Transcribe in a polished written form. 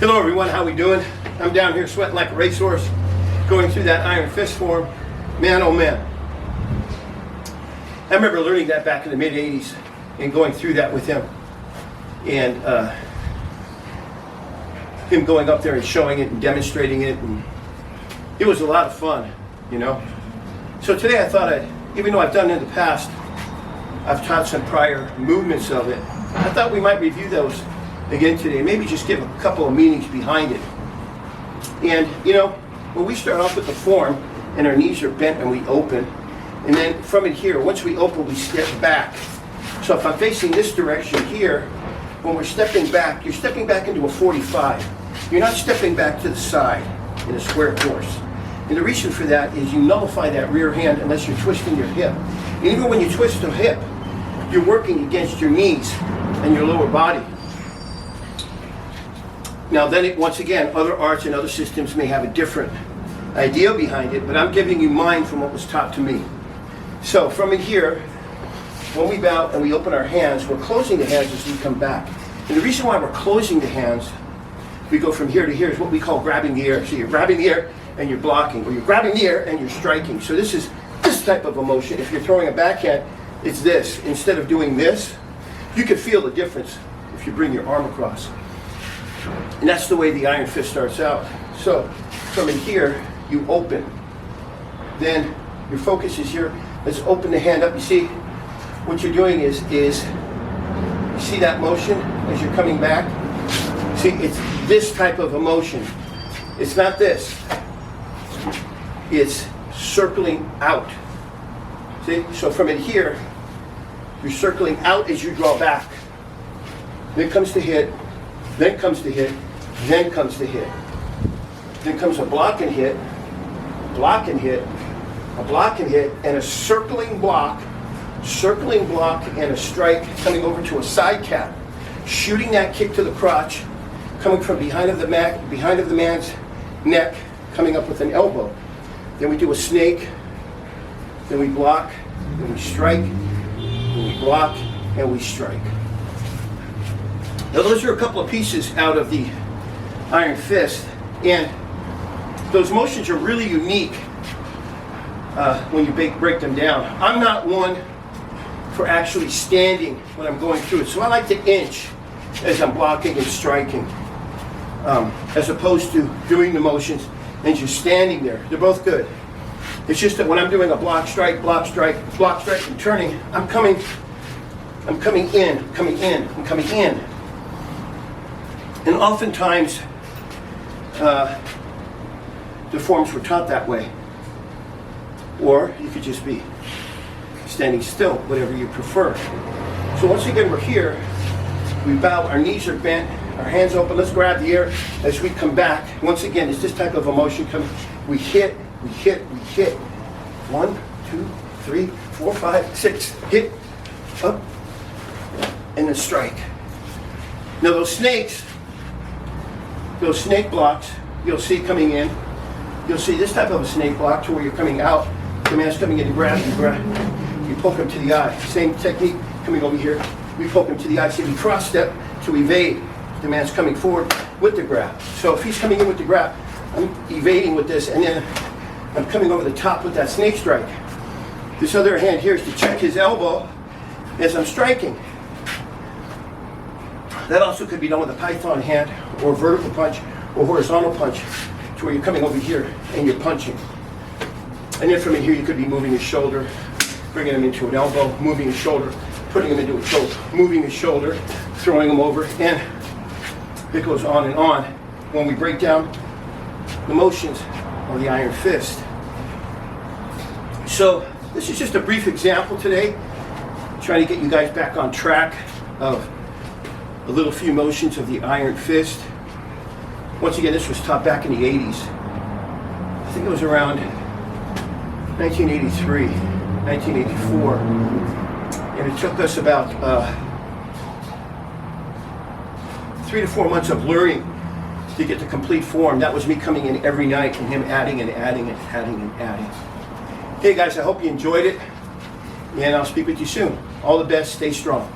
Hello everyone, how we doing? I'm down here sweating like a racehorse, going through that iron fist form. Man, oh man. I remember learning that back in the mid-'80s and going through that with him. And him going up there and showing it and demonstrating it. And it was a lot of fun, you know. So today I thought, even though I've done it in the past, I've taught some prior movements of it. I thought we might review those again today, maybe just give a couple of meanings behind it. And you know, when we start off with the form and our knees are bent and we open, and then from it here, once we open, we step back. So if I'm facing this direction here, when we're stepping back, you're stepping back into a 45. You're not stepping back to the side in a square course. And the reason for that is you nullify that rear hand unless you're twisting your hip. And even when you twist the hip, you're working against your knees and your lower body. Now then, once again, other arts and other systems may have a different idea behind it, but I'm giving you mine from what was taught to me. So from in here, when we bow and we open our hands, we're closing the hands as we come back. And the reason why we're closing the hands, we go from here to here, is what we call grabbing the air. So you're grabbing the air and you're blocking, or you're grabbing the air and you're striking. So this is this type of a motion. If you're throwing a backhand, it's this. Instead of doing this, you can feel the difference if you bring your arm across. And that's the way the iron fist starts out. So from in here, you open. Then your focus is here. Let's open the hand up. You see, what you're doing is you see that motion as you're coming back? See, it's this type of a motion. It's not this. It's circling out. See, so from in here, you're circling out as you draw back. Then comes the hit. Then comes the hit, then comes the hit. Then comes a block and hit, block and hit, a block and hit, and a circling block and a strike coming over to a side cap, shooting that kick to the crotch, coming from behind of the man's neck, coming up with an elbow. Then we do a snake, then we block, then we strike, then we block, and we strike. Now those are a couple of pieces out of the iron fist, and those motions are really unique when you break them down. I'm not one for actually standing when I'm going through it, so I like to inch as I'm blocking and striking, as opposed to doing the motions and just standing there. They're both good. It's just that when I'm doing a block, strike, and turning, I'm coming in. And oftentimes, the forms were taught that way. Or you could just be standing still, whatever you prefer. So once again, we're here. We bow, our knees are bent, our hands open. Let's grab the air as we come back. Once again, it's this type of a motion coming. We hit. 1, 2, 3, 4, 5, 6. Hit, up, and then strike. Now those snake blocks, you'll see coming in. You'll see this type of a snake block to where you're coming out. The man's coming in to grab, you poke him to the eye. Same technique coming over here. We poke him to the eye. See, we cross step to evade. The man's coming forward with the grab. So if he's coming in with the grab, I'm evading with this, and then I'm coming over the top with that snake strike. This other hand here is to check his elbow as I'm striking. That also could be done with a python hand, or vertical punch, or horizontal punch, to where you're coming over here and you're punching. And then from in here you could be moving his shoulder, bringing him into an elbow, moving his shoulder, putting him into a choke, moving his shoulder, throwing him over, and it goes on and on when we break down the motions of the iron fist. So this is just a brief example today, trying to get you guys back on track of a little few motions of the iron fist. Once again, this was taught back in the 80s. I think it was around 1983, 1984. And it took us about 3 to 4 months of learning to get the complete form. That was me coming in every night and him adding and adding and adding and adding. Hey guys, I hope you enjoyed it, and I'll speak with you soon. All the best, stay strong.